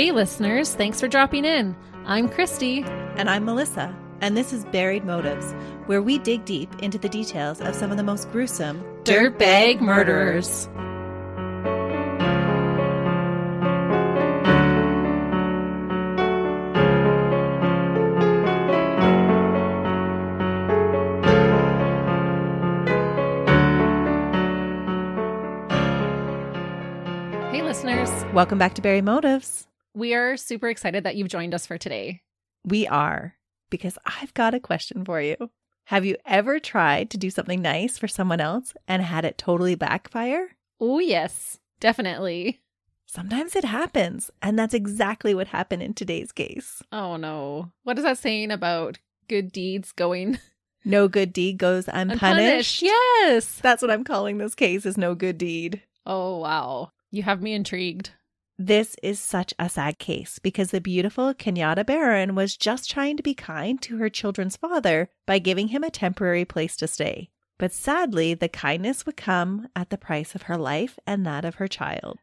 Hey listeners, thanks for dropping in. I'm Christy. And I'm Melissa, and this is Buried Motives, where we dig deep into the details of some of the most gruesome Dirtbag murderers. Hey listeners. Welcome back to Buried Motives. We are super excited that you've joined us for today. We are, because I've got a question for you. Have you ever tried to do something nice for someone else and had it totally backfire? Oh yes, definitely. Sometimes it happens, and that's exactly what happened in today's case. Oh no. What is that saying about good deeds going No good deed goes unpunished. Yes. That's what I'm calling this case, is no good deed. Oh wow. You have me intrigued. This is such a sad case because the beautiful Kenyatta Barron was just trying to be kind to her children's father by giving him a temporary place to stay. But sadly, the kindness would come at the price of her life and that of her child.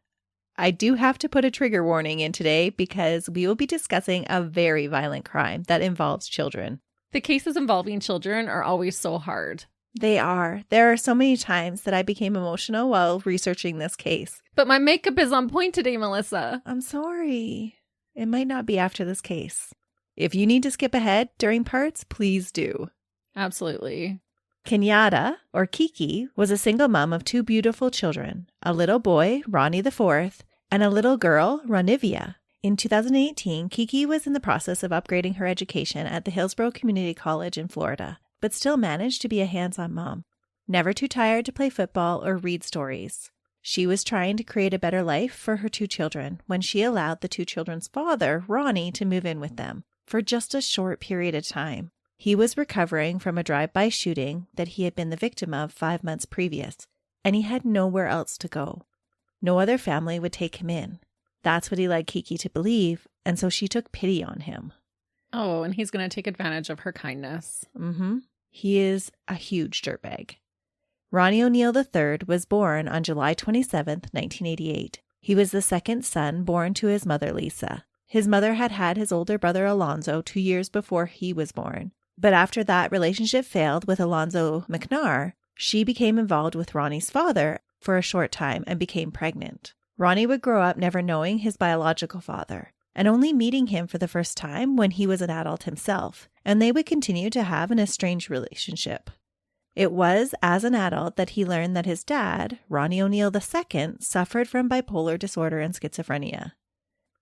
I do have to put a trigger warning in today because we will be discussing a very violent crime that involves children. The cases involving children are always so hard. They are. There are so many times that I became emotional while researching this case. But my makeup is on point today, Melissa. I'm sorry. It might not be after this case. If you need to skip ahead during parts, please do. Absolutely. Kenyatta, or Kiki, was a single mom of two beautiful children, a little boy, Ronnie IV, and a little girl, Ronivia. In 2018, Kiki was in the process of upgrading her education at the Hillsborough Community College in Florida, but still managed to be a hands-on mom, never too tired to play football or read stories. She was trying to create a better life for her two children when she allowed the two children's father, Ronnie, to move in with them for just a short period of time. He was recovering from a drive-by shooting that he had been the victim of 5 months previous, and he had nowhere else to go. No other family would take him in. That's what he led Kiki to believe, and so she took pity on him. Oh, and he's going to take advantage of her kindness. He is a huge dirtbag. Ronnie O'Neal III was born on July 27th, 1988. He was the second son born to his mother, Lisa. His mother had had his older brother, Alonzo, 2 years before he was born. But after that relationship failed with Alonzo McNair, she became involved with Ronnie's father for a short time and became pregnant. Ronnie would grow up never knowing his biological father and only meeting him for the first time when he was an adult himself, and they would continue to have an estranged relationship. It was as an adult that he learned that his dad, Ronnie O'Neal II, suffered from bipolar disorder and schizophrenia.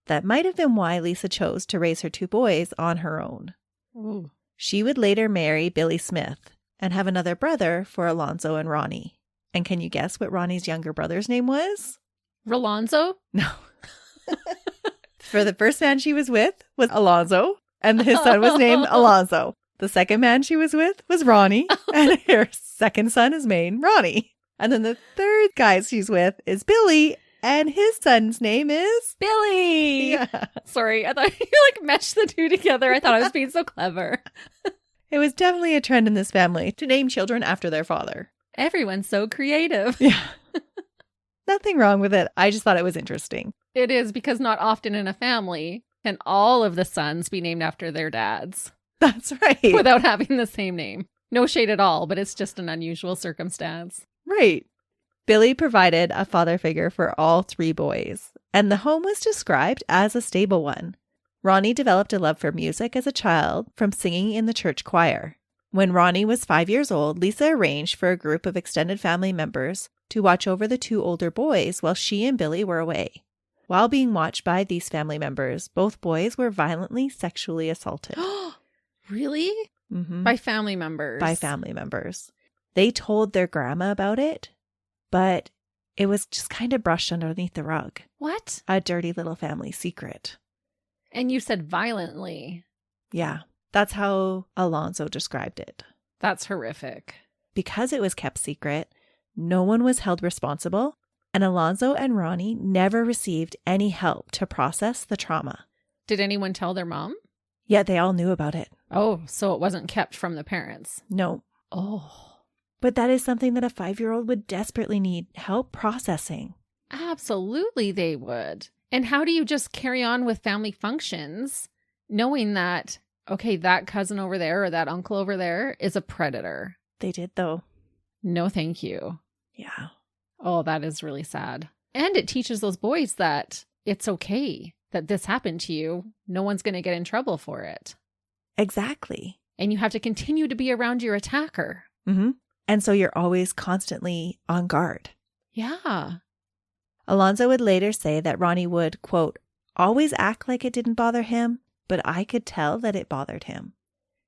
That might have been why Lisa chose to raise her two boys on her own. Ooh. She would later marry Billy Smith and have another brother for Alonzo and Ronnie. And can you guess what Ronnie's younger brother's name was? Rolonzo? No. For the first man she was with was Alonzo, and his son was named Alonzo. The second man she was with was Ronnie, and her second son is named Ronnie. And then the third guy she's with is Billy, and his son's name is Billy! Yeah. Sorry, I thought you meshed the two together. I thought I was being so clever. It was definitely a trend in this family to name children after their father. Everyone's so creative. Yeah. Nothing wrong with it. I just thought it was interesting. It is, because not often in a family can all of the sons be named after their dads. That's right. Without having the same name. No shade at all, but it's just an unusual circumstance. Right. Billy provided a father figure for all three boys, and the home was described as a stable one. Ronnie developed a love for music as a child from singing in the church choir. When Ronnie was 5 years old, Lisa arranged for a group of extended family members to watch over the two older boys while she and Billy were away. While being watched by these family members, both boys were violently sexually assaulted. Really? Mm-hmm. By family members? By family members. They told their grandma about it, but it was just kind of brushed underneath the rug. What? A dirty little family secret. And you said violently. Yeah, that's how Alonzo described it. That's horrific. Because it was kept secret, no one was held responsible, and Alonzo and Ronnie never received any help to process the trauma. Did anyone tell their mom? Yet they all knew about it. Oh, so it wasn't kept from the parents. No. Oh. But that is something that a 5-year-old would desperately need help processing. Absolutely they would. And how do you just carry on with family functions knowing that, okay, that cousin over there or that uncle over there is a predator? They did, though. No, thank you. Yeah. Oh, that is really sad. And it teaches those boys that it's okay that this happened to you. No one's going to get in trouble for it. Exactly. And you have to continue to be around your attacker. Mm-hmm. And so you're always constantly on guard. Yeah. Alonzo would later say that Ronnie would, quote, always act like it didn't bother him, but I could tell that it bothered him.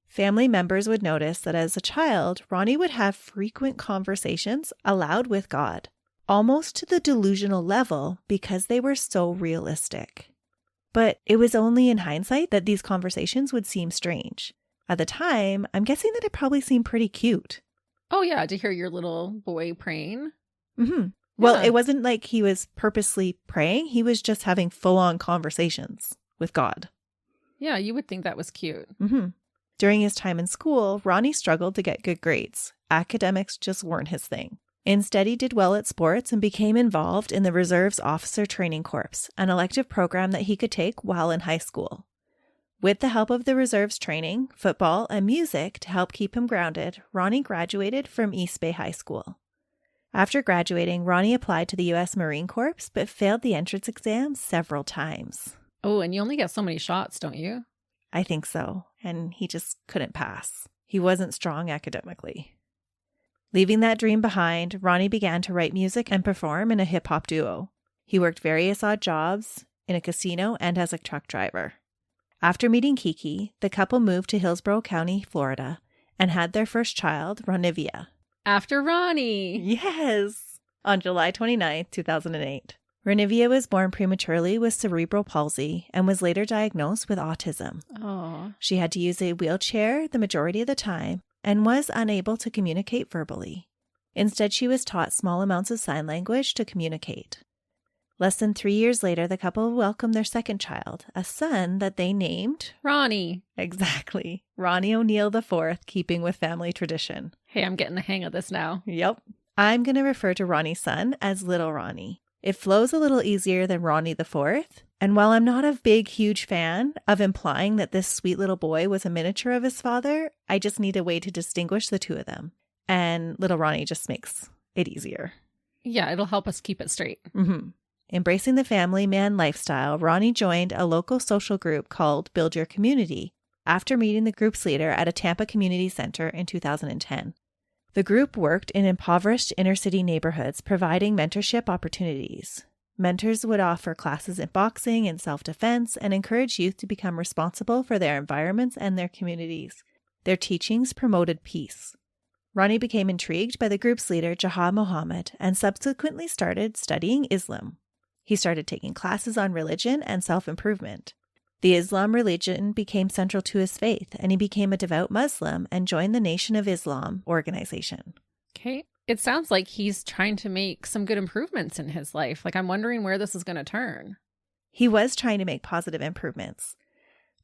Family members would notice that as a child, Ronnie would have frequent conversations aloud with God, almost to the delusional level because they were so realistic. But it was only in hindsight that these conversations would seem strange. At the time, I'm guessing that it probably seemed pretty cute. Oh, yeah, to hear your little boy praying. Mm-hmm. Well, Yeah. It wasn't like he was purposely praying. He was just having full-on conversations with God. Yeah, you would think that was cute. Mm-hmm. During his time in school, Ronnie struggled to get good grades. Academics just weren't his thing. Instead, he did well at sports and became involved in the Reserve's Officer Training Corps, an elective program that he could take while in high school. With the help of the Reserve's training, football, and music to help keep him grounded, Ronnie graduated from East Bay High School. After graduating, Ronnie applied to the U.S. Marine Corps, but failed the entrance exam several times. Oh, and you only get so many shots, don't you? I think so, and he just couldn't pass. He wasn't strong academically. Leaving that dream behind, Ronnie began to write music and perform in a hip-hop duo. He worked various odd jobs in a casino and as a truck driver. After meeting Kiki, the couple moved to Hillsborough County, Florida, and had their first child, Ronivia. After Ronnie. Yes! On July 29, 2008. Ronivia was born prematurely with cerebral palsy and was later diagnosed with autism. Oh. She had to use a wheelchair the majority of the time and was unable to communicate verbally. Instead, she was taught small amounts of sign language to communicate. Less than 3 years later, the couple welcomed their second child, a son that they named... Ronnie. Exactly. Ronnie O'Neal IV, keeping with family tradition. Hey, I'm getting the hang of this now. Yep. I'm going to refer to Ronnie's son as Little Ronnie. It flows a little easier than Ronnie IV, and while I'm not a big, huge fan of implying that this sweet little boy was a miniature of his father, I just need a way to distinguish the two of them. And Little Ronnie just makes it easier. Yeah, it'll help us keep it straight. Mm-hmm. Embracing the family man lifestyle, Ronnie joined a local social group called Build Your Community after meeting the group's leader at a Tampa community center in 2010. The group worked in impoverished inner-city neighborhoods, providing mentorship opportunities. Mentors would offer classes in boxing and self-defense and encourage youth to become responsible for their environments and their communities. Their teachings promoted peace. Ronnie became intrigued by the group's leader, Jahad Mohammed, and subsequently started studying Islam. He started taking classes on religion and self-improvement. The Islam religion became central to his faith, and he became a devout Muslim and joined the Nation of Islam organization. Okay. It sounds like he's trying to make some good improvements in his life. Like, I'm wondering where this is going to turn. He was trying to make positive improvements,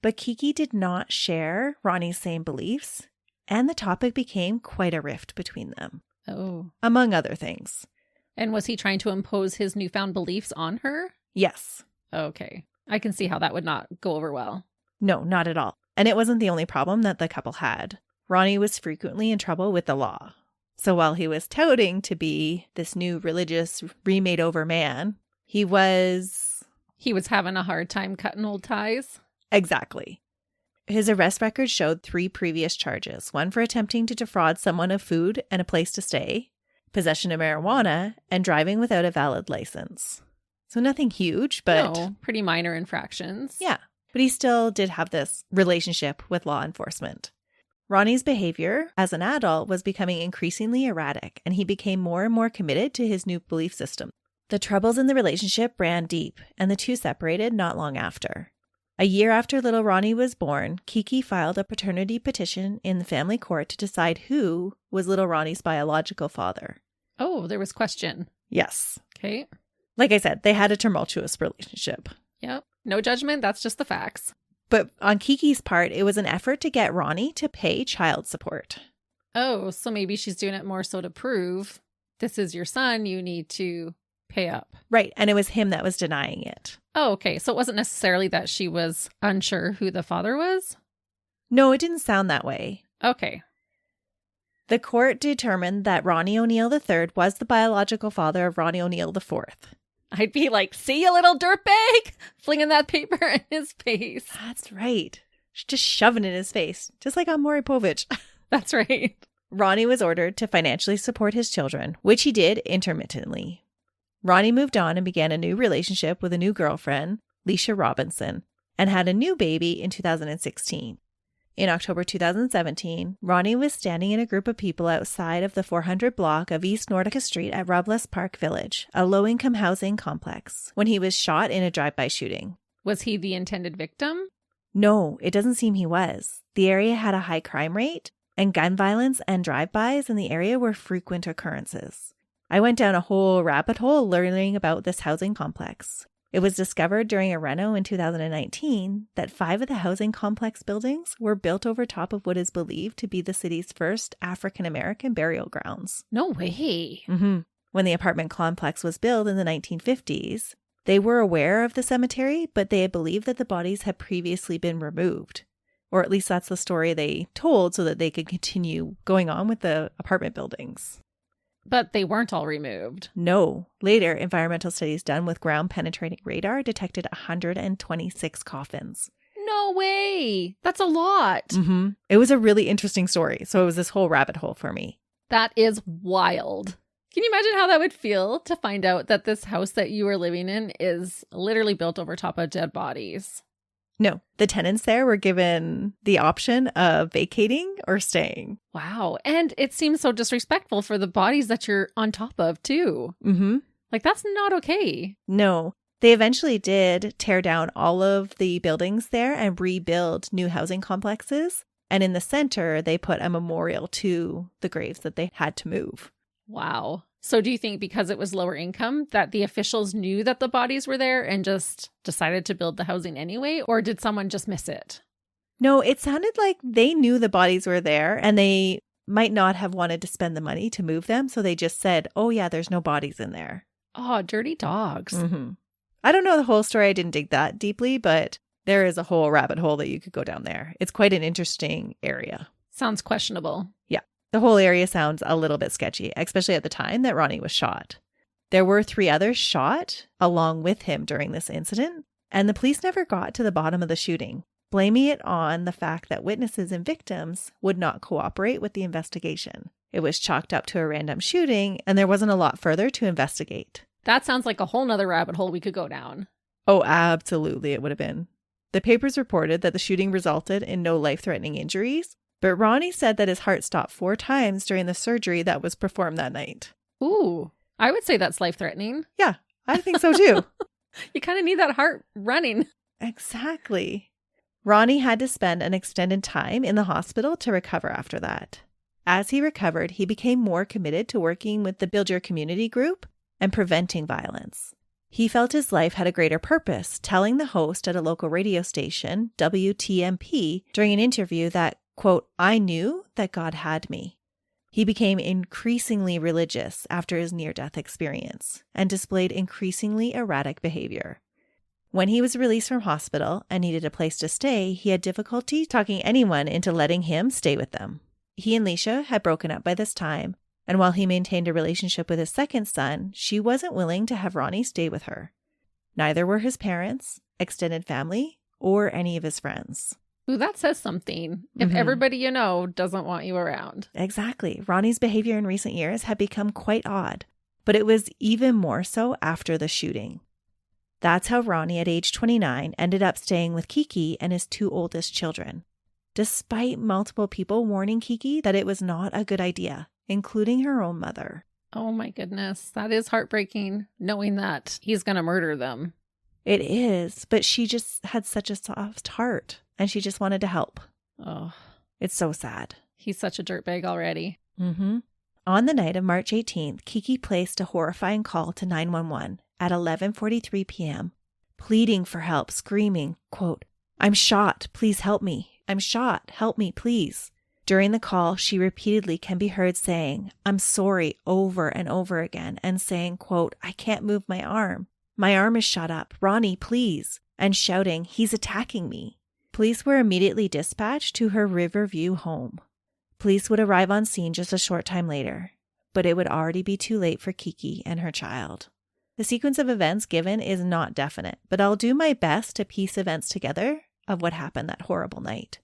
but Kiki did not share Ronnie's same beliefs, and the topic became quite a rift between them. Oh. Among other things. And was he trying to impose his newfound beliefs on her? Yes. Okay. I can see how that would not go over well. No, not at all. And it wasn't the only problem that the couple had. Ronnie was frequently in trouble with the law. So while he was touting to be this new religious, remade over man, he was having a hard time cutting old ties. Exactly. His arrest record showed 3 previous charges, one for attempting to defraud someone of food and a place to stay, possession of marijuana, and driving without a valid license. So nothing huge, but... No, pretty minor infractions. Yeah, but he still did have this relationship with law enforcement. Ronnie's behavior as an adult was becoming increasingly erratic, and he became more and more committed to his new belief system. The troubles in the relationship ran deep, and the two separated not long after. A year after little Ronnie was born, Kiki filed a paternity petition in the family court to decide who was little Ronnie's biological father. Oh, there was question. Yes. Okay. Like I said, they had a tumultuous relationship. Yep. No judgment. That's just the facts. But on Kiki's part, it was an effort to get Ronnie to pay child support. Oh, so maybe she's doing it more so to prove this is your son. You need to pay up. Right. And it was him that was denying it. Oh, okay. So it wasn't necessarily that she was unsure who the father was? No, it didn't sound that way. Okay. The court determined that Ronnie O'Neal III was the biological father of Ronnie O'Neal IV. I'd be like, see you, little dirtbag, flinging that paper in his face. That's right. Just shoving it in his face, just like on Maury Povich. That's right. Ronnie was ordered to financially support his children, which he did intermittently. Ronnie moved on and began a new relationship with a new girlfriend, Leisha Robinson, and had a new baby in 2016. In October 2017, Ronnie was standing in a group of people outside of the 400 block of East Nordica Street at Robles Park Village, a low-income housing complex, when he was shot in a drive-by shooting. Was he the intended victim? No, it doesn't seem he was. The area had a high crime rate, and gun violence and drive-bys in the area were frequent occurrences. I went down a whole rabbit hole learning about this housing complex. It was discovered during a reno in 2019 that 5 of the housing complex buildings were built over top of what is believed to be the city's first African-American burial grounds. No way. Mm-hmm. When the apartment complex was built in the 1950s, they were aware of the cemetery, but they had believed that the bodies had previously been removed. Or at least that's the story they told so that they could continue going on with the apartment buildings. But they weren't all removed. No. Later, environmental studies done with ground-penetrating radar detected 126 coffins. No way. That's a lot. Mm-hmm. It was a really interesting story, so it was this whole rabbit hole for me. That is wild. Can you imagine how that would feel to find out that this house that you were living in is literally built over top of dead bodies? No, the tenants there were given the option of vacating or staying. Wow. And it seems so disrespectful for the bodies that you're on top of, too. Mm-hmm. Like, that's not okay. No. They eventually did tear down all of the buildings there and rebuild new housing complexes. And in the center, they put a memorial to the graves that they had to move. Wow. So do you think because it was lower income that the officials knew that the bodies were there and just decided to build the housing anyway? Or did someone just miss it? No, it sounded like they knew the bodies were there and they might not have wanted to spend the money to move them. So they just said, oh yeah, there's no bodies in there. Oh, dirty dogs. Mm-hmm. I don't know the whole story. I didn't dig that deeply, but there is a whole rabbit hole that you could go down there. It's quite an interesting area. Sounds questionable. Yeah. The whole area sounds a little bit sketchy, especially at the time that Ronnie was shot. There were 3 others shot along with him during this incident, and the police never got to the bottom of the shooting, blaming it on the fact that witnesses and victims would not cooperate with the investigation. It was chalked up to a random shooting, and there wasn't a lot further to investigate. That sounds like a whole nother rabbit hole we could go down. Oh, absolutely it would have been. The papers reported that the shooting resulted in no life-threatening injuries, but Ronnie said that his heart stopped 4 times during the surgery that was performed that night. Ooh, I would say that's life-threatening. Yeah, I think so too. You kind of need that heart running. Exactly. Ronnie had to spend an extended time in the hospital to recover after that. As he recovered, he became more committed to working with the Build Your Community group and preventing violence. He felt his life had a greater purpose, telling the host at a local radio station, WTMP, during an interview that, quote, I knew that God had me. He became increasingly religious after his near-death experience and displayed increasingly erratic behavior. When he was released from hospital and needed a place to stay, he had difficulty talking anyone into letting him stay with them. He and Leisha had broken up by this time, and while he maintained a relationship with his second son, she wasn't willing to have Ronnie stay with her. Neither were his parents, extended family, or any of his friends. Ooh, that says something. If everybody you know doesn't want you around. Exactly. Ronnie's behavior in recent years had become quite odd, but it was even more so after the shooting. That's how Ronnie, at age 29, ended up staying with Kiki and his 2 oldest children, despite multiple people warning Kiki that it was not a good idea, including her own mother. Oh my goodness. That is heartbreaking, knowing that he's going to murder them. It is, but she just had such a soft heart, and she just wanted to help. Oh, it's so sad. He's such a dirtbag already. On the night of March 18th, Kiki placed a horrifying call to 911 at 11:43 p.m., pleading for help, screaming, quote, I'm shot, please help me. I'm shot, help me, please. During the call, she repeatedly can be heard saying, I'm sorry, over and over again, and saying, quote, I can't move my arm. My arm is shot up. Ronnie, please. And shouting, he's attacking me. Police were immediately dispatched to her Riverview home. Police would arrive on scene just a short time later, but it would already be too late for Kiki and her child. The sequence of events given is not definite, but I'll do my best to piece events together of what happened that horrible night.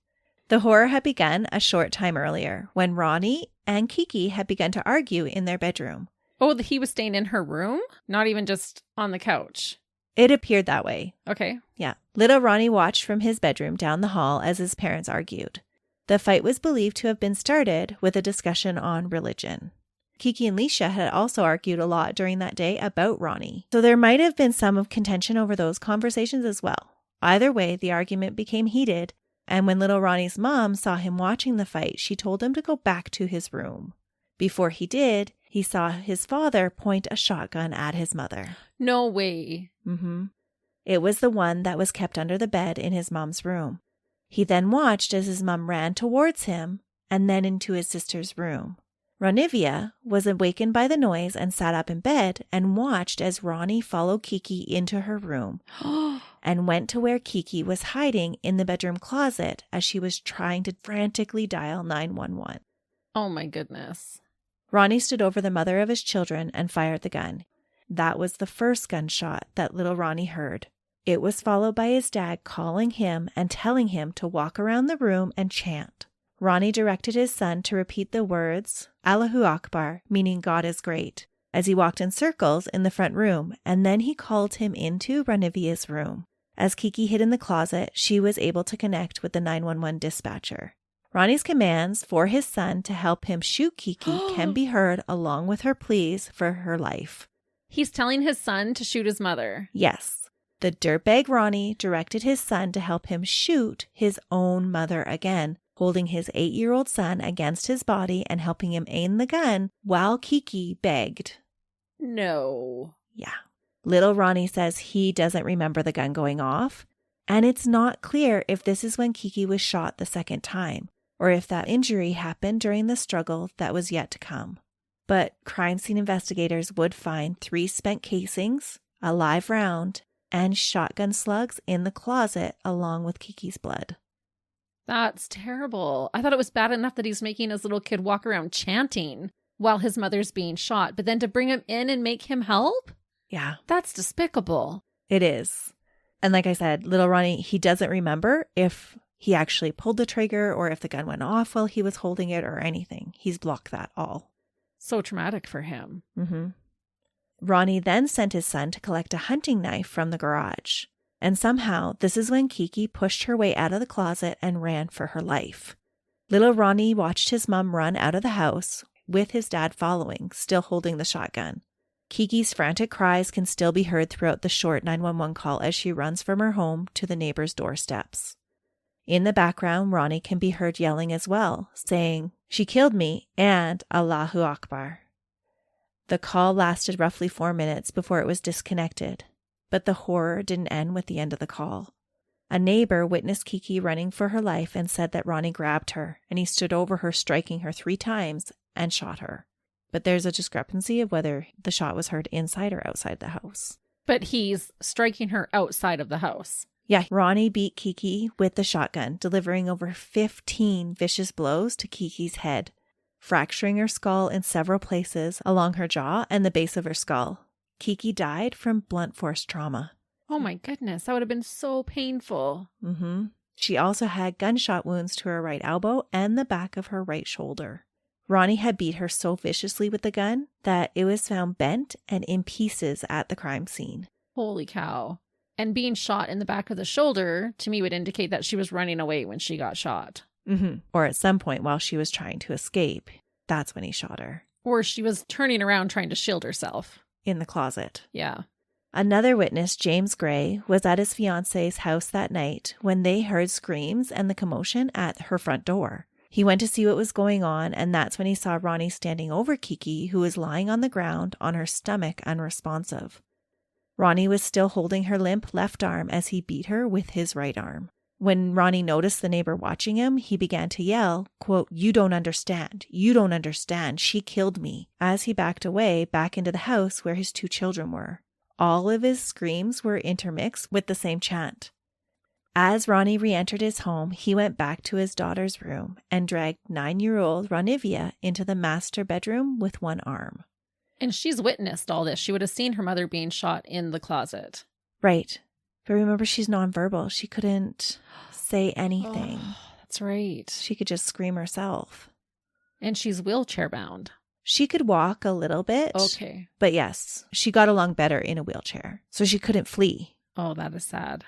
The horror had begun a short time earlier when Ronnie and Kiki had begun to argue in their bedroom. Oh, he was staying in her room? Not even just on the couch? It appeared that way. Okay. Yeah. Little Ronnie watched from his bedroom down the hall as his parents argued. The fight was believed to have been started with a discussion on religion. Kiki and Leisha had also argued a lot during that day about Ronnie, so there might have been some of contention over those conversations as well. Either way, the argument became heated, and when little Ronnie's mom saw him watching the fight, she told him to go back to his room. Before he did, he saw his father point a shotgun at his mother. No way. It was the one that was kept under the bed in his mom's room. He then watched as his mom ran towards him and then into his sister's room. Ronivia was awakened by the noise and sat up in bed and watched as Ronnie followed Kiki into her room and went to where Kiki was hiding in the bedroom closet as she was trying to frantically dial 911. Oh my goodness. Ronnie stood over the mother of his children and fired the gun. That was the first gunshot that little Ronnie heard. It was followed by his dad calling him and telling him to walk around the room and chant. Ronnie directed his son to repeat the words, Allahu Akbar, meaning God is great, as he walked in circles in the front room, and then he called him into Ranivia's room. As Kiki hid in the closet, she was able to connect with the 911 dispatcher. Ronnie's commands for his son to help him shoot Kiki can be heard along with her pleas for her life. He's telling his son to shoot his mother. Yes. The dirtbag Ronnie directed his son to help him shoot his own mother again, holding his 8-year-old son against his body and helping him aim the gun while Kiki begged. No. Yeah. Little Ronnie says he doesn't remember the gun going off, and it's not clear if this is when Kiki was shot the second time, or if that injury happened during the struggle that was yet to come. But crime scene investigators would find 3 spent casings, a live round, and shotgun slugs in the closet along with Kiki's blood. That's terrible. I thought it was bad enough that he's making his little kid walk around chanting while his mother's being shot, but then to bring him in and make him help? Yeah. That's despicable. It is. And like I said, little Ronnie, he doesn't remember if he actually pulled the trigger or if the gun went off while he was holding it or anything. He's blocked that all. So traumatic for him. Ronnie then sent his son to collect a hunting knife from the garage. And somehow, this is when Kiki pushed her way out of the closet and ran for her life. Little Ronnie watched his mom run out of the house, with his dad following, still holding the shotgun. Kiki's frantic cries can still be heard throughout the short 911 call as she runs from her home to the neighbor's doorsteps. In the background, Ronnie can be heard yelling as well, saying, "She killed me," and Allahu Akbar. The call lasted roughly 4 minutes before it was disconnected. But the horror didn't end with the end of the call. A neighbor witnessed Kiki running for her life and said that Ronnie grabbed her and he stood over her, striking her 3 times and shot her. But there's a discrepancy of whether the shot was heard inside or outside the house. But he's striking her outside of the house. Yeah, Ronnie beat Kiki with the shotgun, delivering over 15 vicious blows to Kiki's head, fracturing her skull in several places along her jaw and the base of her skull. Kiki died from blunt force trauma. Oh my goodness, that would have been so painful. She also had gunshot wounds to her right elbow and the back of her right shoulder. Ronnie had beat her so viciously with the gun that it was found bent and in pieces at the crime scene. Holy cow. And being shot in the back of the shoulder, to me, would indicate that she was running away when she got shot. Or at some point while she was trying to escape. That's when he shot her. Or she was turning around trying to shield herself. In the closet. Yeah. Another witness, James Gray, was at his fiance's house that night when they heard screams and the commotion at her front door. He went to see what was going on, and that's when he saw Ronnie standing over Kiki, who was lying on the ground on her stomach, unresponsive. Ronnie was still holding her limp left arm as he beat her with his right arm. When Ronnie noticed the neighbor watching him, he began to yell, quote, "You don't understand. You don't understand. She killed me," as he backed away back into the house where his 2 children were. all of his screams were intermixed with the same chant. As Ronnie re-entered his home, he went back to his daughter's room and dragged 9-year-old Ronivia into the master bedroom with one arm. And she's witnessed all this. She would have seen her mother being shot in the closet. Right. But remember, she's nonverbal. She couldn't say anything. Oh, that's right. She could just scream herself. And she's wheelchair bound. She could walk a little bit. Okay. But yes, she got along better in a wheelchair. So she couldn't flee. Oh, that is sad.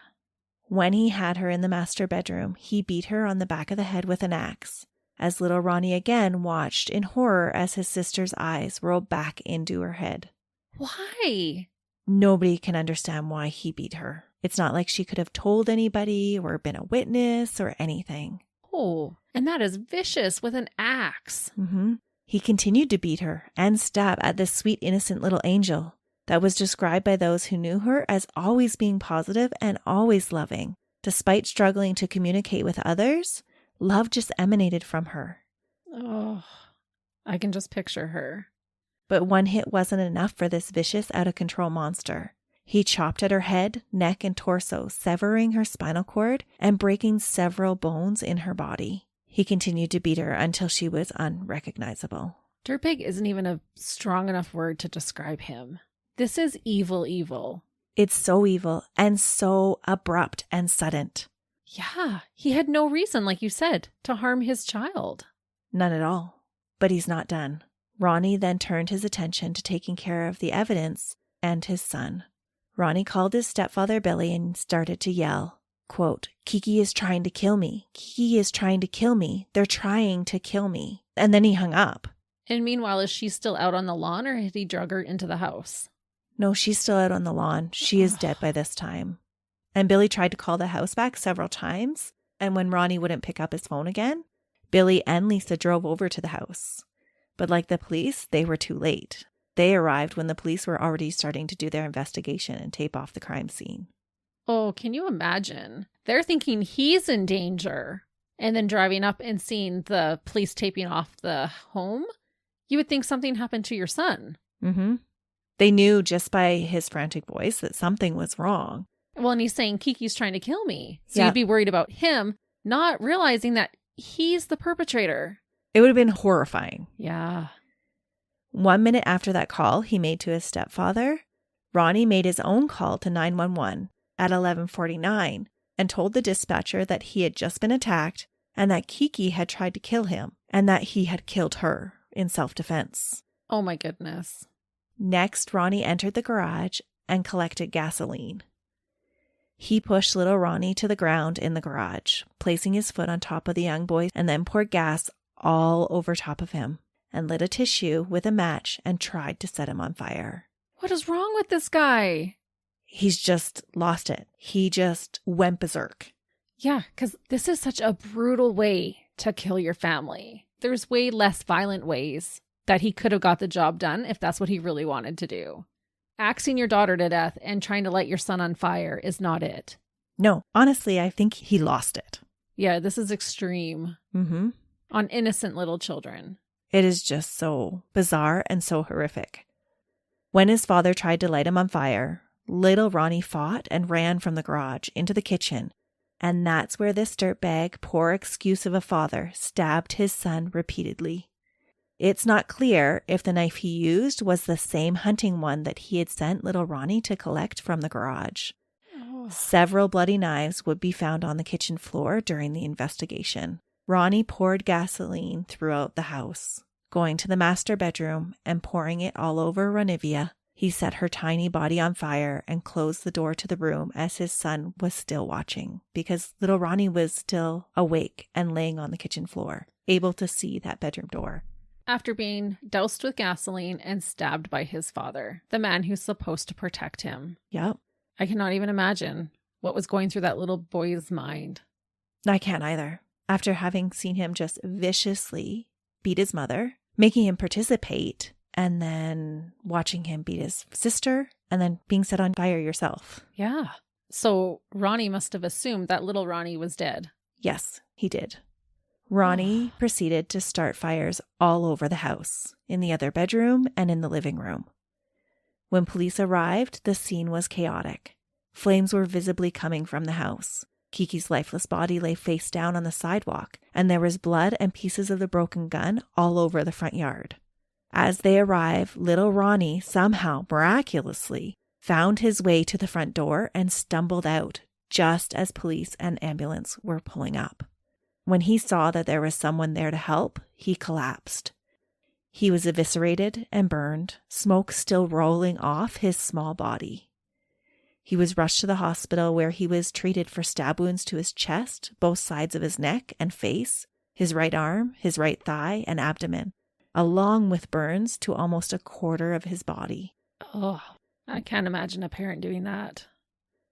When he had her in the master bedroom, he beat her on the back of the head with an axe, as little Ronnie again watched in horror as his sister's eyes rolled back into her head. Why? Nobody can understand why he beat her. It's not like she could have told anybody or been a witness or anything. Oh, and that is vicious with an axe. Mm-hmm. He continued to beat her and stab at this sweet, innocent little angel that was described by those who knew her as always being positive and always loving. Despite struggling to communicate with others, love just emanated from her. Oh, I can just picture her. But one hit wasn't enough for this vicious, out-of-control monster. He chopped at her head, neck, and torso, severing her spinal cord and breaking several bones in her body. He continued to beat her until she was unrecognizable. Dirtbag isn't even a strong enough word to describe him. This is evil, evil. It's so evil and so abrupt and sudden. Yeah, he had no reason, like you said, to harm his child. None at all. But he's not done. Ronnie then turned his attention to taking care of the evidence and his son. Ronnie called his stepfather Billy and started to yell, quote, "Kiki is trying to kill me. Kiki is trying to kill me. They're trying to kill me." And then he hung up. And meanwhile, is she still out on the lawn or had he drug her into the house? No, she's still out on the lawn. She is dead by this time. And Billy tried to call the house back several times. And when Ronnie wouldn't pick up his phone again, Billy and Lisa drove over to the house. But like the police, they were too late. They arrived when the police were already starting to do their investigation and tape off the crime scene. Oh, can you imagine? They're thinking he's in danger and then driving up and seeing the police taping off the home. You would think something happened to your son. Mm-hmm. They knew just by his frantic voice that something was wrong. Well, and he's saying Kiki's trying to kill me. So Yeah. You'd be worried about him, not realizing that he's the perpetrator. It would have been horrifying. Yeah. 1 minute after that call he made to his stepfather, Ronnie made his own call to 911 at 11:49 and told the dispatcher that he had just been attacked and that Kiki had tried to kill him and that he had killed her in self-defense. Oh my goodness. Next, Ronnie entered the garage and collected gasoline. He pushed little Ronnie to the ground in the garage, placing his foot on top of the young boy, and then poured gas all over top of him and lit a tissue with a match and tried to set him on fire. What is wrong with this guy? He's just lost it. He just went berserk. Yeah, because this is such a brutal way to kill your family. There's way less violent ways that he could have got the job done if that's what he really wanted to do. Axing your daughter to death and trying to light your son on fire is not it. No, honestly, I think he lost it. Yeah, this is extreme. Mm-hmm. On innocent little children. It is just so bizarre and so horrific. When his father tried to light him on fire, little Ronnie fought and ran from the garage into the kitchen. And that's where this dirtbag, poor excuse of a father, stabbed his son repeatedly. It's not clear if the knife he used was the same hunting one that he had sent little Ronnie to collect from the garage. Oh. Several bloody knives would be found on the kitchen floor during the investigation. Ronnie poured gasoline throughout the house, going to the master bedroom and pouring it all over Ronivia. He set her tiny body on fire and closed the door to the room as his son was still watching, because little Ronnie was still awake and laying on the kitchen floor, able to see that bedroom door. After being doused with gasoline and stabbed by his father, the man who's supposed to protect him. Yep. I cannot even imagine what was going through that little boy's mind. I can't either. After having seen him just viciously beat his mother, making him participate, and then watching him beat his sister, and then being set on fire yourself. Yeah. So Ronnie must have assumed that little Ronnie was dead. Yes, he did. Ronnie proceeded to start fires all over the house, in the other bedroom and in the living room. When police arrived, the scene was chaotic. Flames were visibly coming from the house. Kiki's lifeless body lay face down on the sidewalk, and there was blood and pieces of the broken gun all over the front yard. As they arrived, little Ronnie somehow, miraculously, found his way to the front door and stumbled out just as police and ambulance were pulling up. When he saw that there was someone there to help, he collapsed. He was eviscerated and burned, smoke still rolling off his small body. He was rushed to the hospital where he was treated for stab wounds to his chest, both sides of his neck and face, his right arm, his right thigh, and abdomen, along with burns to almost a quarter of his body. Oh, I can't imagine a parent doing that.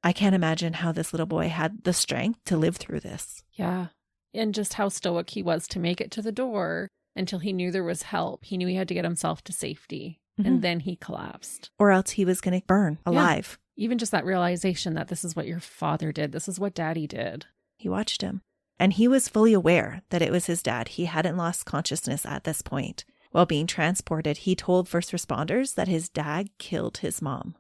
I can't imagine how this little boy had the strength to live through this. Yeah. And just how stoic he was to make it to the door until he knew there was help. He knew he had to get himself to safety. And then he collapsed. Or else he was going to burn alive. Yeah. Even just that realization that this is what your father did. This is what daddy did. He watched him. And he was fully aware that it was his dad. He hadn't lost consciousness at this point. While being transported, he told first responders that his dad killed his mom.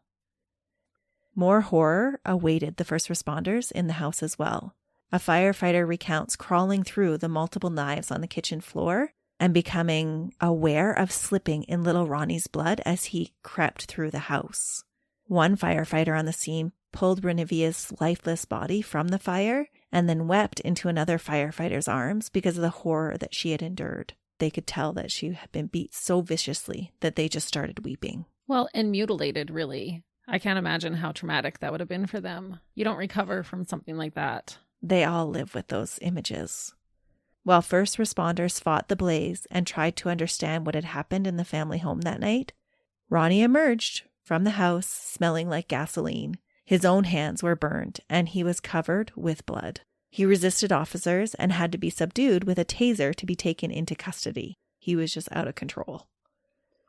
More horror awaited the first responders in the house as well. A firefighter recounts crawling through the multiple knives on the kitchen floor and becoming aware of slipping in little Ronnie's blood as he crept through the house. One firefighter on the scene pulled Renivia's lifeless body from the fire and then wept into another firefighter's arms because of the horror that she had endured. They could tell that she had been beat so viciously that they just started weeping. Well, and mutilated, really. I can't imagine how traumatic that would have been for them. You don't recover from something like that. They all live with those images. While first responders fought the blaze and tried to understand what had happened in the family home that night, Ronnie emerged from the house smelling like gasoline. His own hands were burned and he was covered with blood. He resisted officers and had to be subdued with a taser to be taken into custody. He was just out of control.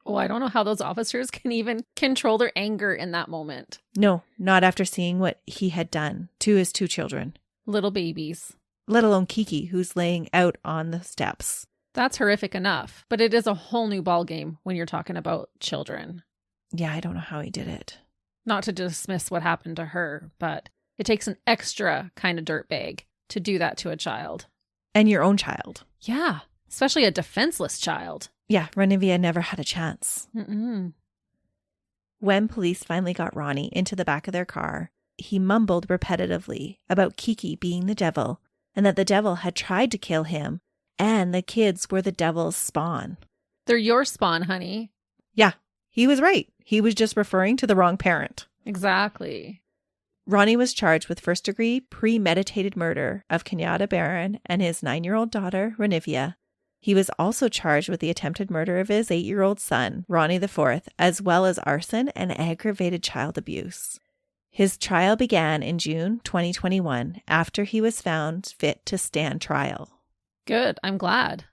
Oh, I don't know how those officers can even control their anger in that moment. No, not after seeing what he had done to his two children. Little babies. Let alone Kiki, who's laying out on the steps. That's horrific enough, but it is a whole new ballgame when you're talking about children. Yeah, I don't know how he did it. Not to dismiss what happened to her, but it takes an extra kind of dirtbag to do that to a child. And your own child. Yeah, especially a defenseless child. Yeah, Renivia never had a chance. Mm-mm. When police finally got Ronnie into the back of their car, he mumbled repetitively about Kiki being the devil and that the devil had tried to kill him and the kids were the devil's spawn. They're your spawn, honey. Yeah, he was right. He was just referring to the wrong parent. Exactly. Ronnie was charged with first-degree premeditated murder of Kenyatta Barron and his 9-year-old daughter, Renivia. He was also charged with the attempted murder of his 8-year-old son, Ronnie IV, as well as arson and aggravated child abuse. His trial began in June 2021 after he was found fit to stand trial. Good. I'm glad.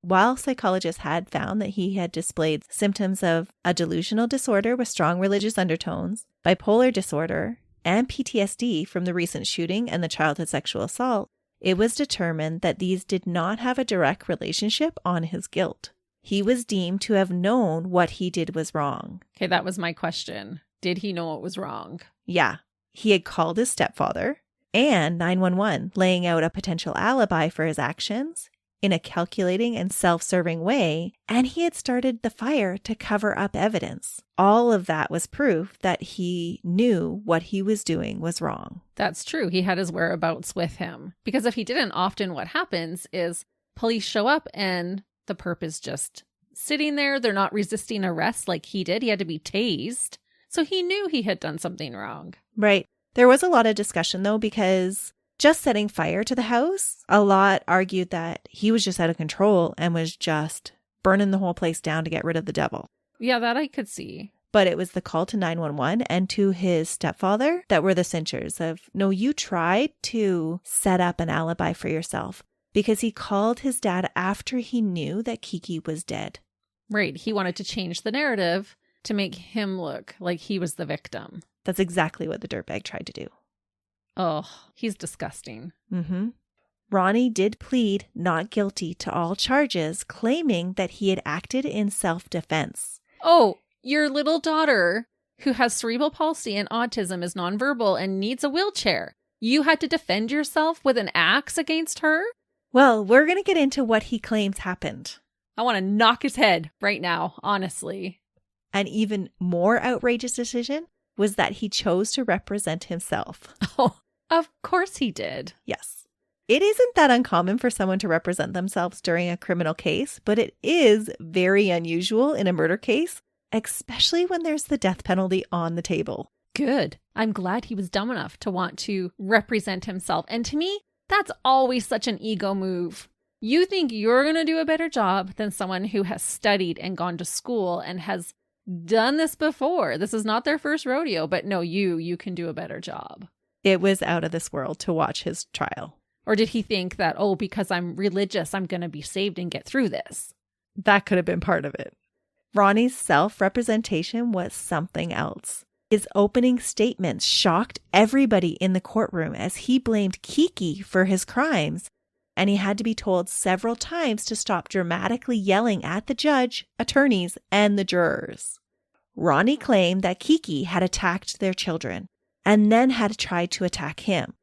While psychologists had found that he had displayed symptoms of a delusional disorder with strong religious undertones, bipolar disorder, and PTSD from the recent shooting and the childhood sexual assault, it was determined that these did not have a direct relationship on his guilt. He was deemed to have known what he did was wrong. Okay, that was my question. Did he know what was wrong? Yeah. He had called his stepfather and 911, laying out a potential alibi for his actions in a calculating and self-serving way, and he had started the fire to cover up evidence. All of that was proof that he knew what he was doing was wrong. That's true. He had his whereabouts with him. Because if he didn't, often what happens is police show up and the perp is just sitting there. They're not resisting arrest like he did. He had to be tased. So he knew he had done something wrong. Right. There was a lot of discussion, though, because just setting fire to the house, a lot argued that he was just out of control and was just burning the whole place down to get rid of the devil. Yeah, that I could see. But it was the call to 911 and to his stepfather that were the cinchers of, no, you tried to set up an alibi for yourself, because he called his dad after he knew that Kiki was dead. Right. He wanted to change the narrative to make him look like he was the victim. That's exactly what the dirtbag tried to do. Oh, he's disgusting. Mm-hmm. Ronnie did plead not guilty to all charges, claiming that he had acted in self-defense. Oh, your little daughter who has cerebral palsy and autism, is nonverbal, and needs a wheelchair. You had to defend yourself with an axe against her? Well, we're going to get into what he claims happened. I want to knock his head right now, honestly. An even more outrageous decision was that he chose to represent himself. Oh, of course he did. Yes. It isn't that uncommon for someone to represent themselves during a criminal case, but it is very unusual in a murder case, especially when there's the death penalty on the table. Good. I'm glad he was dumb enough to want to represent himself. And to me, that's always such an ego move. You think you're going to do a better job than someone who has studied and gone to school and has done this before. This is not their first rodeo, but no, you can do a better job. It was out of this world to watch his trial. Or did he think that, oh, because I'm religious, I'm going to be saved and get through this? That could have been part of it. Ronnie's self-representation was something else. His opening statements shocked everybody in the courtroom as he blamed Kiki for his crimes, and he had to be told several times to stop dramatically yelling at the judge, attorneys, and the jurors. Ronnie claimed that Kiki had attacked their children and then had tried to attack him,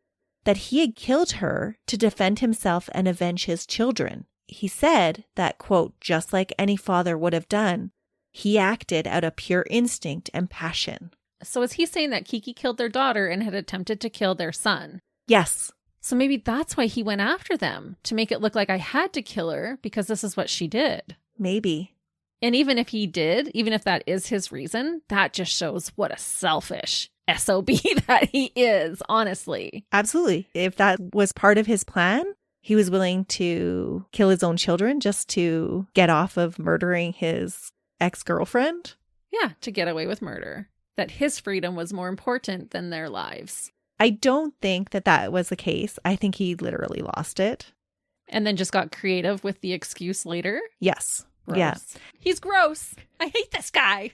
that he had killed her to defend himself and avenge his children. He said that, quote, just like any father would have done, he acted out of pure instinct and passion. So is he saying that Kiki killed their daughter and had attempted to kill their son? Yes. So maybe that's why he went after them, to make it look like I had to kill her because this is what she did. Maybe. And even if he did, even if that is his reason, that just shows what a selfish SOB that he is, honestly. Absolutely. If that was part of his plan, he was willing to kill his own children just to get off of murdering his ex-girlfriend. Yeah, to get away with murder. That his freedom was more important than their lives. I don't think that that was the case. I think he literally lost it. And then just got creative with the excuse later? Yes. Gross. Yeah. He's gross. I hate this guy.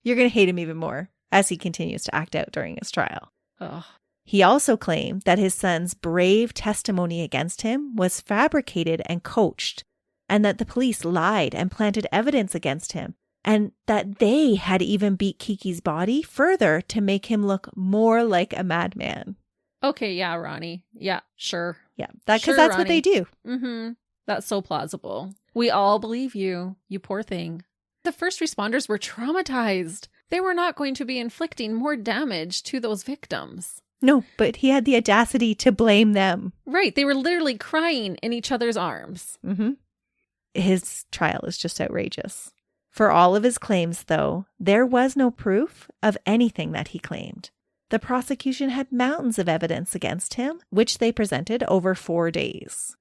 You're going to hate him even more as he continues to act out during his trial. Ugh. He also claimed that his son's brave testimony against him was fabricated and coached, and that the police lied and planted evidence against him, and that they had even beat Kiki's body further to make him look more like a madman. Okay, yeah, Ronnie. Yeah, sure. Yeah, because Sure, that's what they Ronnie. do. Mm-hmm. That's so plausible. We all believe you, you poor thing. The first responders were traumatized. They were not going to be inflicting more damage to those victims. No, but he had the audacity to blame them. Right. They were literally crying in each other's arms. Mm-hmm. His trial is just outrageous. For all of his claims, though, there was no proof of anything that he claimed. The prosecution had mountains of evidence against him, which they presented over 4 days.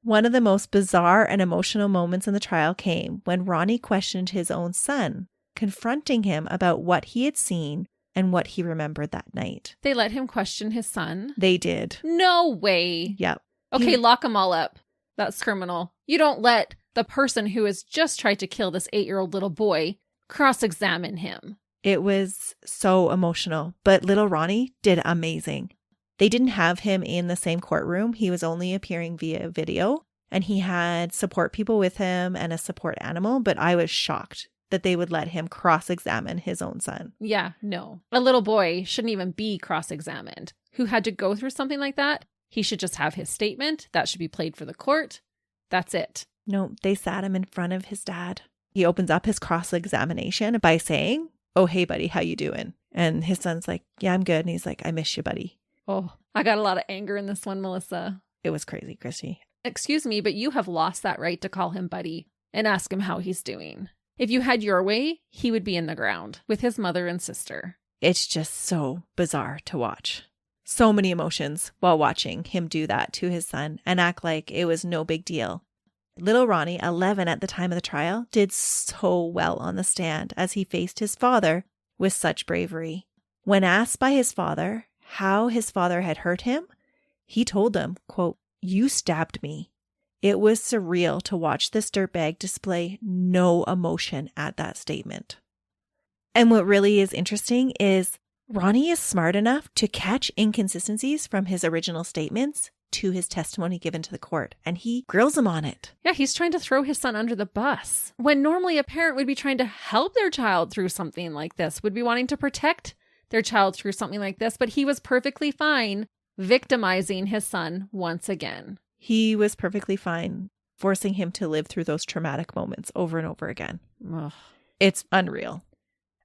One of the most bizarre and emotional moments in the trial came when Ronnie questioned his own son, confronting him about what he had seen and what he remembered that night. They let him question his son? They did. No way. Yep. Okay, lock them all up. That's criminal. You don't let the person who has just tried to kill this 8-year-old little boy cross-examine him. It was so emotional, but little Ronnie did amazing. They didn't have him in the same courtroom. He was only appearing via video, and he had support people with him and a support animal, but I was shocked that they would let him cross-examine his own son. Yeah, no. A little boy shouldn't even be cross-examined. Who had to go through something like that? He should just have his statement. That should be played for the court. That's it. No, they sat him in front of his dad. He opens up his cross-examination by saying, "Oh, hey, buddy, how you doing?" And his son's like, "Yeah, I'm good." And he's like, "I miss you, buddy." Oh, I got a lot of anger in this one, Melissa. It was crazy, Christy. Excuse me, but you have lost that right to call him buddy and ask him how he's doing. If you had your way, he would be in the ground with his mother and sister. It's just so bizarre to watch. So many emotions while watching him do that to his son and act like it was no big deal. Little Ronnie, 11 at the time of the trial, did so well on the stand as he faced his father with such bravery. When asked by his father how his father had hurt him, he told him, quote, "You stabbed me." It was surreal to watch this dirtbag display no emotion at that statement. And what really is interesting is Ronnie is smart enough to catch inconsistencies from his original statements to his testimony given to the court, and he grills him on it. Yeah, he's trying to throw his son under the bus. When normally a parent would be trying to help their child through something like this, would be wanting to protect their child through something like this, but he was perfectly fine victimizing his son once again. He was perfectly fine forcing him to live through those traumatic moments over and over again. Ugh. It's unreal.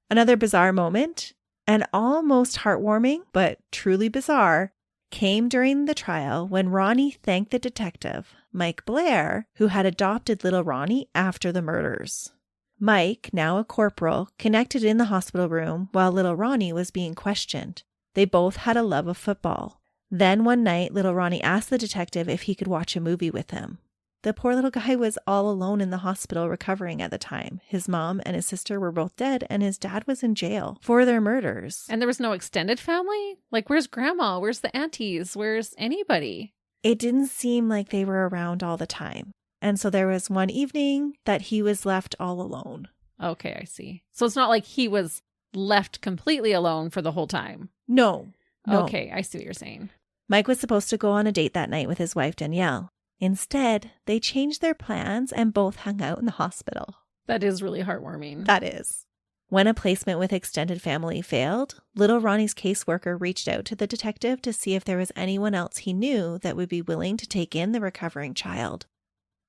Another bizarre moment, and almost heartwarming, but truly bizarre, came during the trial when Ronnie thanked the detective, Mike Blair, who had adopted little Ronnie after the murders. Mike, now a corporal, connected in the hospital room while little Ronnie was being questioned. They both had a love of football. Then one night, little Ronnie asked the detective if he could watch a movie with him. The poor little guy was all alone in the hospital recovering at the time. His mom and his sister were both dead, and his dad was in jail for their murders. And there was no extended family? Like, where's grandma? Where's the aunties? Where's anybody? It didn't seem like they were around all the time. And so there was one evening that he was left all alone. Okay, I see. So it's not like he was left completely alone for the whole time. No. Okay, I see what you're saying. Mike was supposed to go on a date that night with his wife, Danielle. Instead, they changed their plans and both hung out in the hospital. That is really heartwarming. That is. When a placement with extended family failed, little Ronnie's caseworker reached out to the detective to see if there was anyone else he knew that would be willing to take in the recovering child.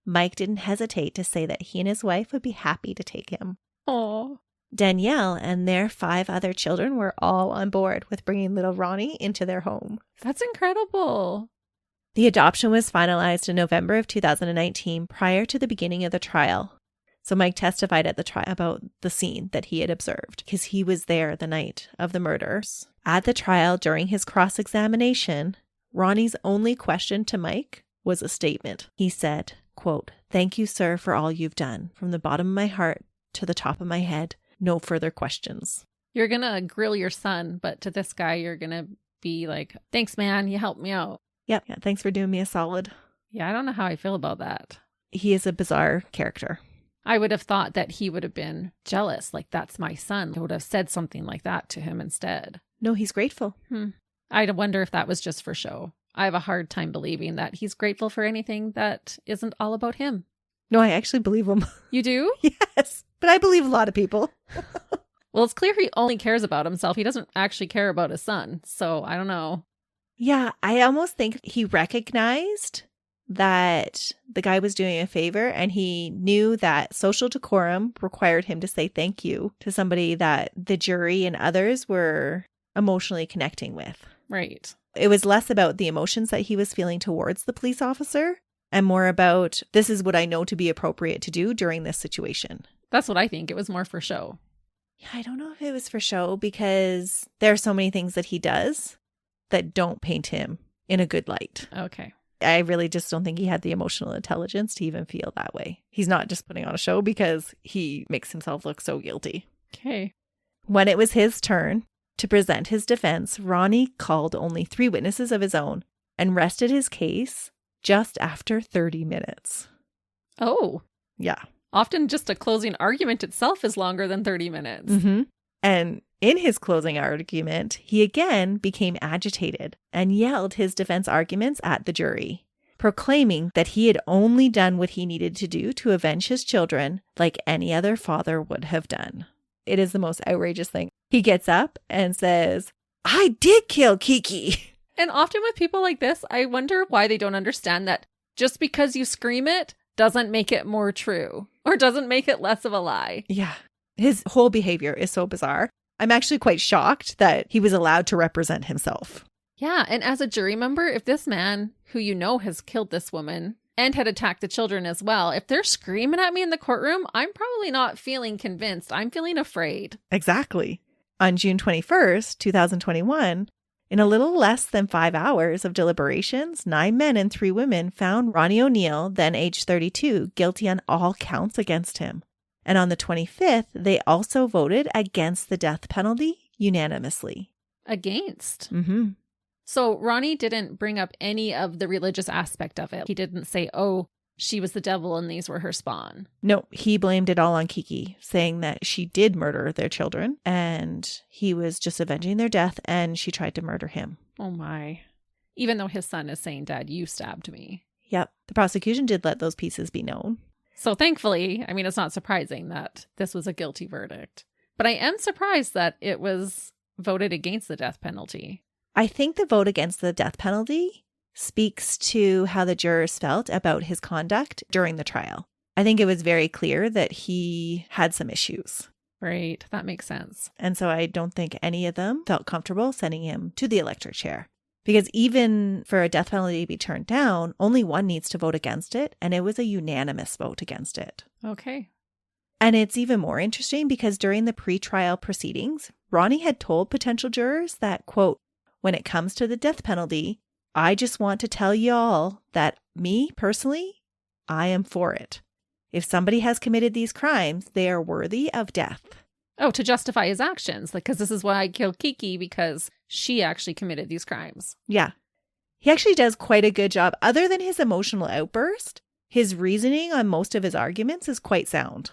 Mike didn't hesitate to say that he and his wife would be happy to take him. Oh. Danielle and their 5 other children were all on board with bringing little Ronnie into their home. That's incredible. The adoption was finalized in November of 2019 prior to the beginning of the trial. So Mike testified at the trial about the scene that he had observed because he was there the night of the murders. At the trial, during his cross-examination, Ronnie's only question to Mike was a statement. He said, quote, "Thank you, sir, for all you've done. From the bottom of my heart to the top of my head, no further questions." You're going to grill your son, but to this guy, you're going to be like, "Thanks, man. You helped me out." Yep. Yeah, thanks for doing me a solid. Yeah, I don't know how I feel about that. He is a bizarre character. I would have thought that he would have been jealous, like, that's my son. I would have said something like that to him instead. No, he's grateful. I wonder if that was just for show. I have a hard time believing that he's grateful for anything that isn't all about him. No, I actually believe him. You do? Yes, but I believe a lot of people. Well, it's clear he only cares about himself. He doesn't actually care about his son. So I don't know. Yeah, I almost think he recognized that the guy was doing a favor, and he knew that social decorum required him to say thank you to somebody that the jury and others were emotionally connecting with. Right. It was less about the emotions that he was feeling towards the police officer and more about, this is what I know to be appropriate to do during this situation. That's what I think. It was more for show. Yeah, I don't know if it was for show because there are so many things that he does that don't paint him in a good light. Okay. I really just don't think he had the emotional intelligence to even feel that way. He's not just putting on a show because he makes himself look so guilty. Okay. When it was his turn to present his defense, Ronnie called only 3 witnesses of his own and rested his case just after 30 minutes. Oh. Yeah. Often just a closing argument itself is longer than 30 minutes. Mm-hmm. And in his closing argument, he again became agitated and yelled his defense arguments at the jury, proclaiming that he had only done what he needed to do to avenge his children like any other father would have done. It is the most outrageous thing. He gets up and says, "I did kill Kiki." And often with people like this, I wonder why they don't understand that just because you scream it doesn't make it more true or doesn't make it less of a lie. Yeah. His whole behavior is so bizarre. I'm actually quite shocked that he was allowed to represent himself. Yeah. And as a jury member, if this man who you know has killed this woman and had attacked the children as well, if they're screaming at me in the courtroom, I'm probably not feeling convinced. I'm feeling afraid. Exactly. On June 21st, 2021, in a little less than 5 hours of deliberations, 9 men and 3 women found Ronnie O'Neal, then age 32, guilty on all counts against him. And on the 25th, they also voted against the death penalty unanimously. Against? Mm-hmm. So Ronnie didn't bring up any of the religious aspect of it. He didn't say, oh, she was the devil and these were her spawn. No, he blamed it all on Kiki, saying that she did murder their children and he was just avenging their death and she tried to murder him. Oh my. Even though his son is saying, Dad, you stabbed me. Yep. The prosecution did let those pieces be known. So thankfully, I mean, it's not surprising that this was a guilty verdict. But I am surprised that it was voted against the death penalty. I think the vote against the death penalty speaks to how the jurors felt about his conduct during the trial. I think it was very clear that he had some issues. Right. That makes sense. And so I don't think any of them felt comfortable sending him to the electric chair. Because even for a death penalty to be turned down, only one needs to vote against it. And it was a unanimous vote against it. Okay. And it's even more interesting because during the pretrial proceedings, Ronnie had told potential jurors that, quote, when it comes to the death penalty, I just want to tell y'all that me personally, I am for it. If somebody has committed these crimes, they are worthy of death. Oh, to justify his actions. Like, because this is why I killed Kiki, because she actually committed these crimes. Yeah. He actually does quite a good job. Other than his emotional outburst, his reasoning on most of his arguments is quite sound.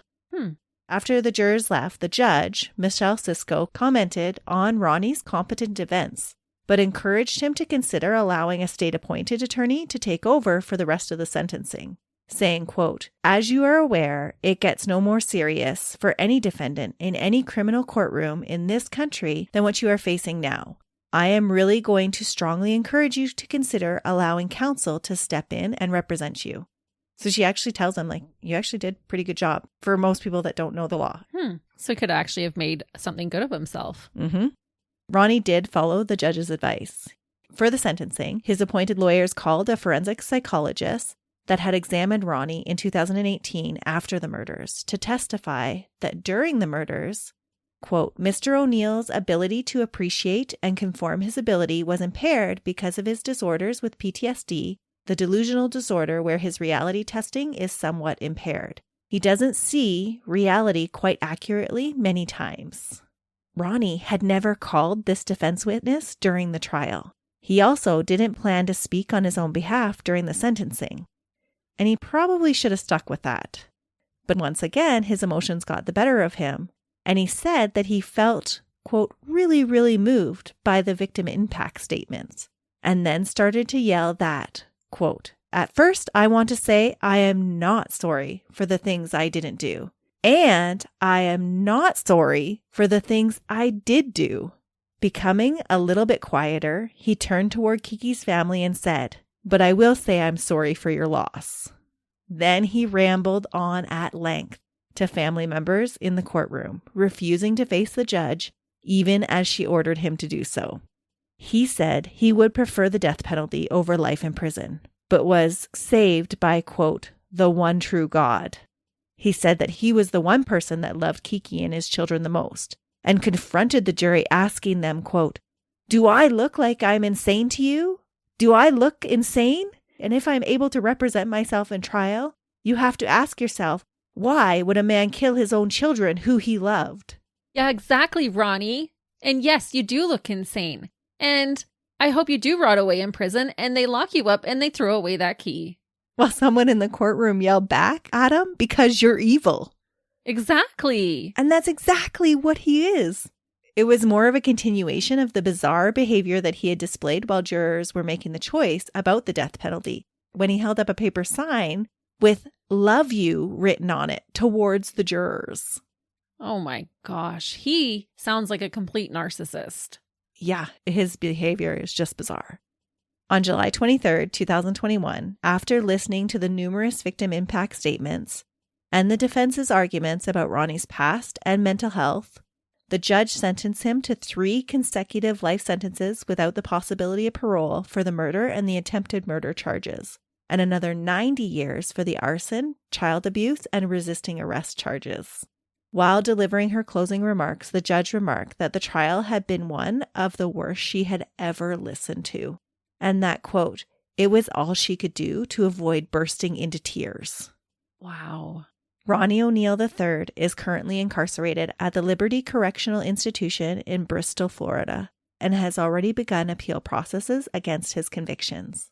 After the jurors left, the judge, Michelle Cisco, commented on Ronnie's competent defense, but encouraged him to consider allowing a state-appointed attorney to take over for the rest of the sentencing, saying, quote, as you are aware, it gets no more serious for any defendant in any criminal courtroom in this country than what you are facing now. I am really going to strongly encourage you to consider allowing counsel to step in and represent you. So she actually tells him, like, you actually did a pretty good job for most people that don't know the law. So he could actually have made something good of himself. Ronnie did follow the judge's advice. For the sentencing, his appointed lawyers called a forensic psychologist that had examined Ronnie in 2018 after the murders to testify that during the murders, quote, Mr. O'Neal's ability to appreciate and conform his ability was impaired because of his disorders with PTSD, the delusional disorder where his reality testing is somewhat impaired. He doesn't see reality quite accurately many times. Ronnie had never called this defense witness during the trial. He also didn't plan to speak on his own behalf during the sentencing. And he probably should have stuck with that. But once again, his emotions got the better of him. And he said that he felt, quote, really, really moved by the victim impact statements. And then started to yell that, quote, at first, I want to say I am not sorry for the things I didn't do. And I am not sorry for the things I did do. Becoming a little bit quieter, he turned toward Kiki's family and said, but I will say I'm sorry for your loss. Then he rambled on at length to family members in the courtroom, refusing to face the judge, even as she ordered him to do so. He said he would prefer the death penalty over life in prison, but was saved by, quote, the one true God. He said that he was the one person that loved Kiki and his children the most, and confronted the jury asking them, quote, do I look like I'm insane to you? Do I look insane? And if I'm able to represent myself in trial, you have to ask yourself, why would a man kill his own children who he loved? Yeah, exactly, Ronnie. And yes, you do look insane. And I hope you do rot away in prison and they lock you up and they throw away that key. While someone in the courtroom yelled back at him because you're evil. Exactly. And that's exactly what he is. It was more of a continuation of the bizarre behavior that he had displayed while jurors were making the choice about the death penalty, when he held up a paper sign with love you written on it towards the jurors. Oh my gosh. He sounds like a complete narcissist. Yeah, his behavior is just bizarre. On July 23rd, 2021, after listening to the numerous victim impact statements and the defense's arguments about Ronnie's past and mental health, the judge sentenced him to 3 consecutive life sentences without the possibility of parole for the murder and the attempted murder charges, and another 90 years for the arson, child abuse, and resisting arrest charges. While delivering her closing remarks, the judge remarked that the trial had been one of the worst she had ever listened to, and that, quote, it was all she could do to avoid bursting into tears. Wow. Ronnie O'Neal III is currently incarcerated at the Liberty Correctional Institution in Bristol, Florida, and has already begun appeal processes against his convictions.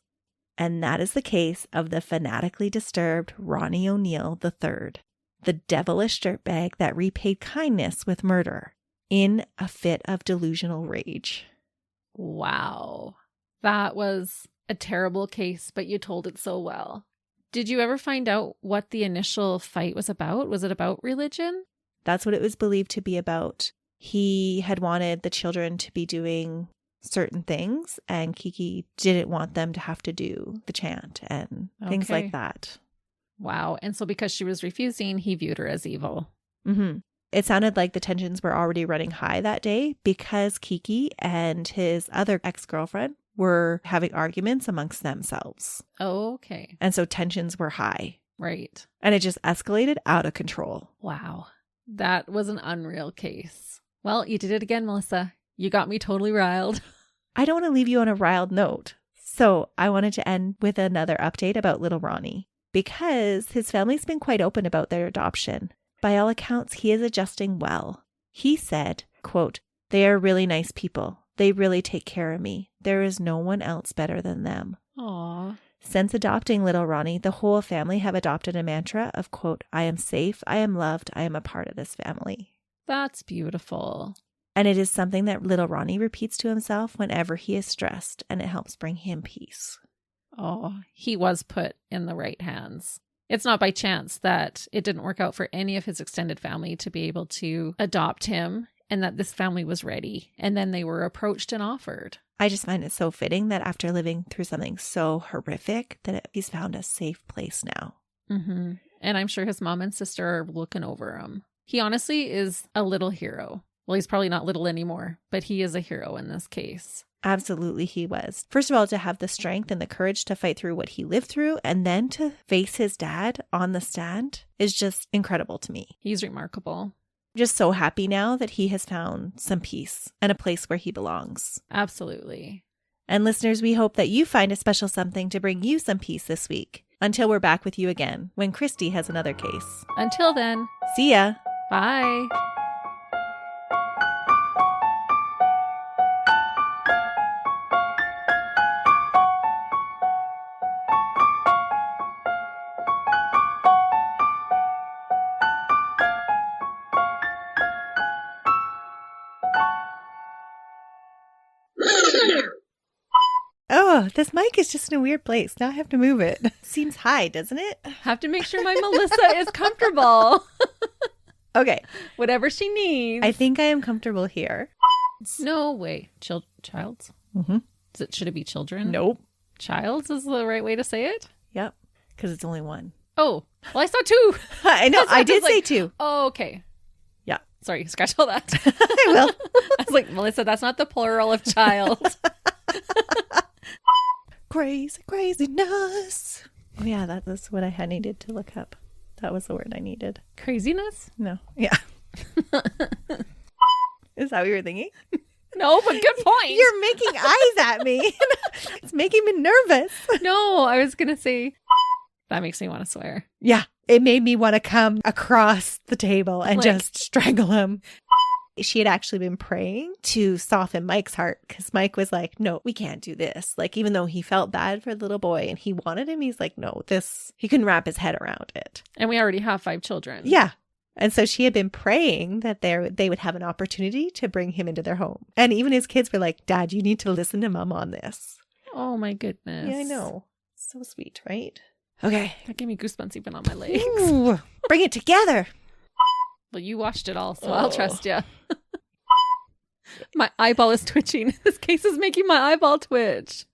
And that is the case of the fanatically disturbed Ronnie O'Neal III, the devilish dirtbag that repaid kindness with murder in a fit of delusional rage. Wow. That was a terrible case, but you told it so well. Did you ever find out what the initial fight was about? Was it about religion? That's what it was believed to be about. He had wanted the children to be doing certain things, and Kiki didn't want them to have to do the chant and things like that. Wow. And so because she was refusing, he viewed her as evil. Mm-hmm. It sounded like the tensions were already running high that day because Kiki and his other ex-girlfriend were having arguments amongst themselves. Oh, okay. And so tensions were high. Right. And it just escalated out of control. Wow. That was an unreal case. Well, you did it again, Melissa. You got me totally riled. I don't want to leave you on a riled note. So I wanted to end with another update about little Ronnie, because his family's been quite open about their adoption. By all accounts, he is adjusting well. He said, quote, "They are really nice people. They really take care of me. There is no one else better than them." Aww. Since adopting little Ronnie, the whole family have adopted a mantra of, quote, "I am safe, I am loved, I am a part of this family." That's beautiful. And it is something that little Ronnie repeats to himself whenever he is stressed, and it helps bring him peace. Oh, he was put in the right hands. It's not by chance that it didn't work out for any of his extended family to be able to adopt him, and that this family was ready. And then they were approached and offered. I just find it so fitting that after living through something so horrific, that he's found a safe place now. Mm-hmm. And I'm sure his mom and sister are looking over him. He honestly is a little hero. Well, he's probably not little anymore, but he is a hero in this case. Absolutely, he was. First of all, to have the strength and the courage to fight through what he lived through, and then to face his dad on the stand is just incredible to me. He's remarkable. Just so happy now that he has found some peace and a place where he belongs. Absolutely. And listeners, we hope that you find a special something to bring you some peace this week. Until we're back with you again, when Christy has another case. Until then, see ya. Bye. Oh, this mic is just in a weird place. Now I have to move it. Seems high, doesn't it? Have to make sure my Melissa is comfortable. Okay. Whatever she needs. I think I am comfortable here. No way. Childs? Mm-hmm. Should it be children? Nope. Childs is the right way to say it? Yep. Because it's only one. Oh, well, I saw two. I know. I did say two. Oh, okay. Yeah. Sorry, scratch all that. I will. I was like, Melissa, that's not the plural of child. Craziness. Oh, yeah, that's what I needed to look up. That was the word I needed. Craziness? No. Yeah. Is that what you were thinking? No, but good point. You're making eyes at me. It's making me nervous. No, I was going to say, that makes me want to swear. Yeah. It made me want to come across the table and just strangle him. She had actually been praying to soften Mike's heart, because Mike was like, no, we can't do this. Like, even though he felt bad for the little boy and he wanted him, he's like, no, he couldn't wrap his head around it. And we already have 5 children. Yeah. And so she had been praying that they would have an opportunity to bring him into their home. And even his kids were like, Dad, you need to listen to Mom on this. Oh my goodness. Yeah, I know. So sweet, right? Okay. That gave me goosebumps even on my legs. Ooh, bring it together. Well, you watched it all, so I'll trust you. My eyeball is twitching. This case is making my eyeball twitch.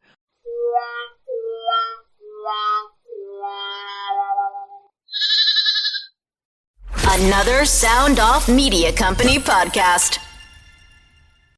Another Sound Off Media Company podcast.